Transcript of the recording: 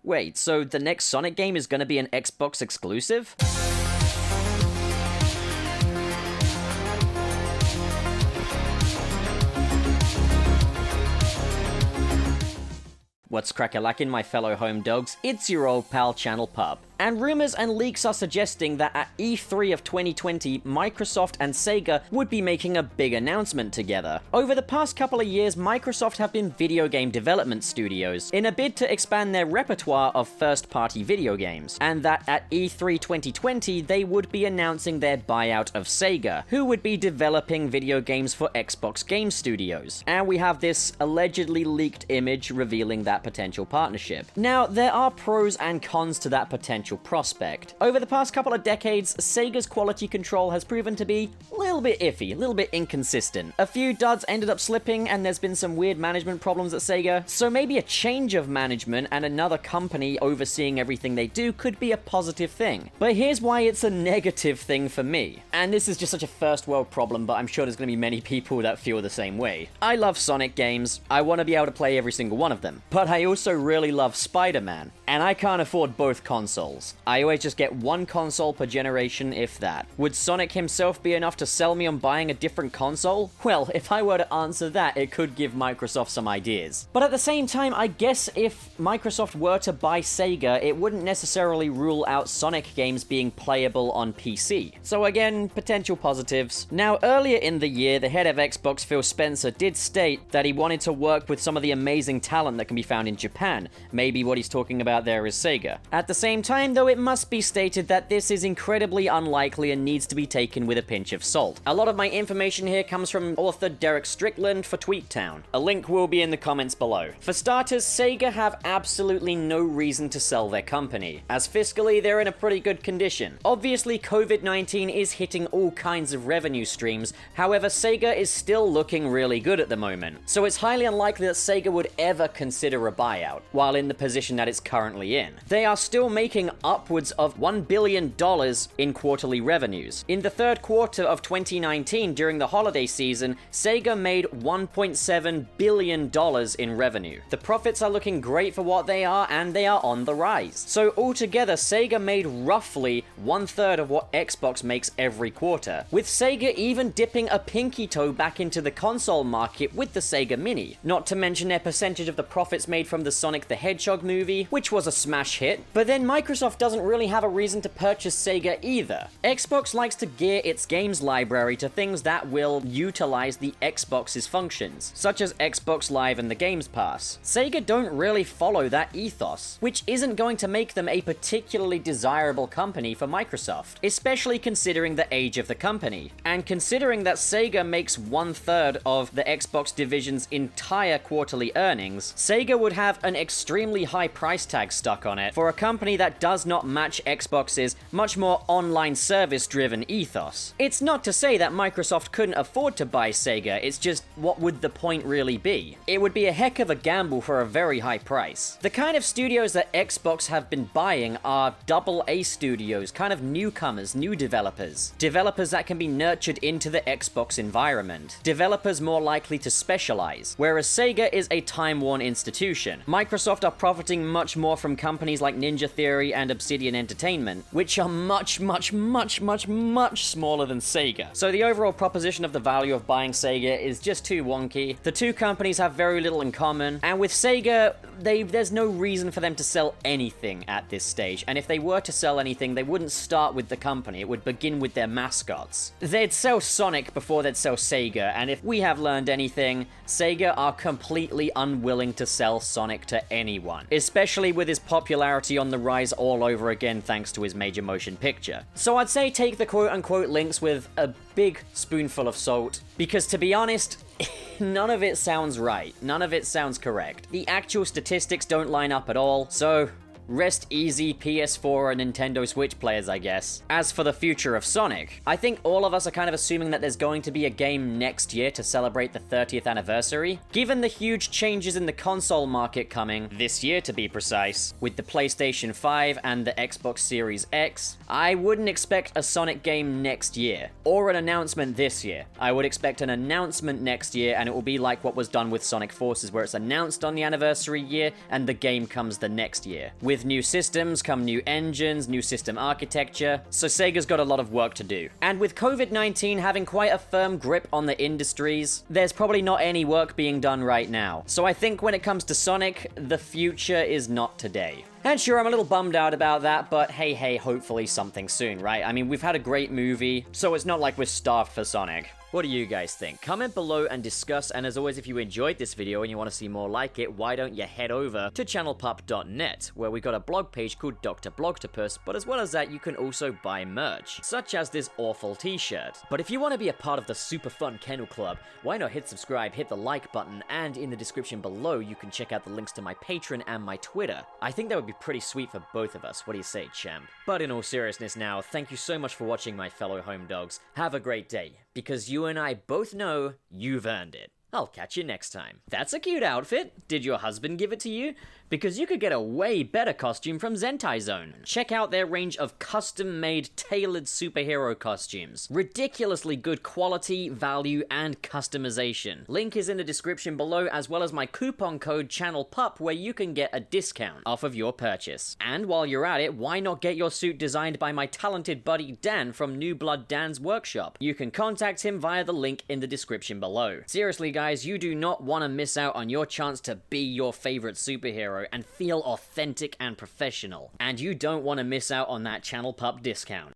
Wait, so the next Sonic game is gonna be an Xbox exclusive? What's crack-a-lackin', my fellow home dogs? It's your old pal Channel Pup. And rumors and leaks are suggesting that at E3 of 2020, Microsoft and Sega would be making a big announcement together. Over the past couple of years, Microsoft have been video game development studios, in a bid to expand their repertoire of first-party video games, and that at E3 2020, they would be announcing their buyout of Sega, who would be developing video games for Xbox Game Studios. And we have this allegedly leaked image revealing that potential partnership. Now, there are pros and cons to that potential prospect. Over the past couple of decades, Sega's quality control has proven to be a little bit iffy, a little bit inconsistent. A few duds ended up slipping, and there's been some weird management problems at Sega, so maybe a change of management and another company overseeing everything they do could be a positive thing. But here's why it's a negative thing for me. And this is just such a first world problem, but I'm sure there's going to be many people that feel the same way. I love Sonic games, I want to be able to play every single one of them, but I also really love Spider-Man, and I can't afford both consoles. I always just get one console per generation, if that. Would Sonic himself be enough to sell me on buying a different console? Well, if I were to answer that, it could give Microsoft some ideas. But at the same time, I guess if Microsoft were to buy Sega, it wouldn't necessarily rule out Sonic games being playable on PC. So again, potential positives. Now, earlier in the year, the head of Xbox, Phil Spencer, did state that he wanted to work with some of the amazing talent that can be found in Japan. Maybe what he's talking about there is Sega. At the same time, though, it must be stated that this is incredibly unlikely and needs to be taken with a pinch of salt. A lot of my information here comes from author Derek Strickland for TweetTown. A link will be in the comments below. For starters, Sega have absolutely no reason to sell their company, as fiscally they're in a pretty good condition. Obviously, COVID-19 is hitting all kinds of revenue streams, however, Sega is still looking really good at the moment, so it's highly unlikely that Sega would ever consider a buyout, while in the position that it's currently in. They are still making upwards of $1 billion in quarterly revenues. In the third quarter of 2019, during the holiday season, Sega made $1.7 billion in revenue. The profits are looking great for what they are, and they are on the rise. So altogether, Sega made roughly 1/3 of what Xbox makes every quarter, with Sega even dipping a pinky toe back into the console market with the Sega Mini. Not to mention their percentage of the profits made from the Sonic the Hedgehog movie, which was a smash hit. But then Microsoft doesn't really have a reason to purchase Sega either. Xbox likes to gear its games library to things that will utilize the Xbox's functions, such as Xbox Live and the Games Pass. Sega don't really follow that ethos, which isn't going to make them a particularly desirable company for Microsoft, especially considering the age of the company, and considering that Sega makes 1/3 of the Xbox division's entire quarterly earnings. Sega would have an extremely high price tag stuck on it for a company that does not match Xbox's much more online service-driven ethos. It's not to say that Microsoft couldn't afford to buy Sega, it's just what would the point really be? It would be a heck of a gamble for a very high price. The kind of studios that Xbox have been buying are AA studios, kind of newcomers, new developers. Developers that can be nurtured into the Xbox environment. Developers more likely to specialize, whereas Sega is a time-worn institution. Microsoft are profiting much more from companies like Ninja Theory and Obsidian Entertainment, which are much smaller than Sega. So the overall proposition of the value of buying Sega is just too wonky. The two companies have very little in common, and with Sega, there's no reason for them to sell anything at this stage, and if they were to sell anything, they wouldn't start with the company, it would begin with their mascots. They'd sell Sonic before they'd sell Sega, and if we have learned anything, Sega are completely unwilling to sell Sonic to anyone, especially with his popularity on the rise all over again thanks to his major motion picture. So I'd say take the quote-unquote links with a big spoonful of salt, because to be honest, none of it sounds right. None of it sounds correct. The actual statistics don't line up at all, so rest easy, PS4 and Nintendo Switch players, I guess. As for the future of Sonic, I think all of us are kind of assuming that there's going to be a game next year to celebrate the 30th anniversary. Given the huge changes in the console market coming, this year to be precise, with the PlayStation 5 and the Xbox Series X, I wouldn't expect a Sonic game next year, or an announcement this year. I would expect an announcement next year, and it will be like what was done with Sonic Forces, where it's announced on the anniversary year, and the game comes the next year. With new systems come new engines, new system architecture, so Sega's got a lot of work to do. And with COVID-19 having quite a firm grip on the industries, there's probably not any work being done right now. So I think when it comes to Sonic, the future is not today. And sure, I'm a little bummed out about that, but hey, hopefully something soon, right? I mean, we've had a great movie, so it's not like we're starved for Sonic. What do you guys think? Comment below and discuss, and as always, if you enjoyed this video and you want to see more like it, why don't you head over to channelpup.net, where we got a blog page called Dr. Blogtopus, but as well as that, you can also buy merch, such as this awful t-shirt. But if you want to be a part of the super fun Kennel Club, why not hit subscribe, hit the like button, and in the description below, you can check out the links to my Patreon and my Twitter. I think that would be pretty sweet for both of us, what do you say, champ? But in all seriousness now, thank you so much for watching, my fellow home dogs. Have a great day, because you and I both know you've earned it. I'll catch you next time. That's a cute outfit. Did your husband give it to you? Because you could get a way better costume from Zentai Zone. Check out their range of custom-made, tailored superhero costumes. Ridiculously good quality, value, and customization. Link is in the description below, as well as my coupon code CHANNELPUP, where you can get a discount off of your purchase. And while you're at it, why not get your suit designed by my talented buddy Dan from New Blood Dan's workshop? You can contact him via the link in the description below. Seriously, guys, you do not want to miss out on your chance to be your favorite superhero and feel authentic and professional. And you don't want to miss out on that Channel Pup discount.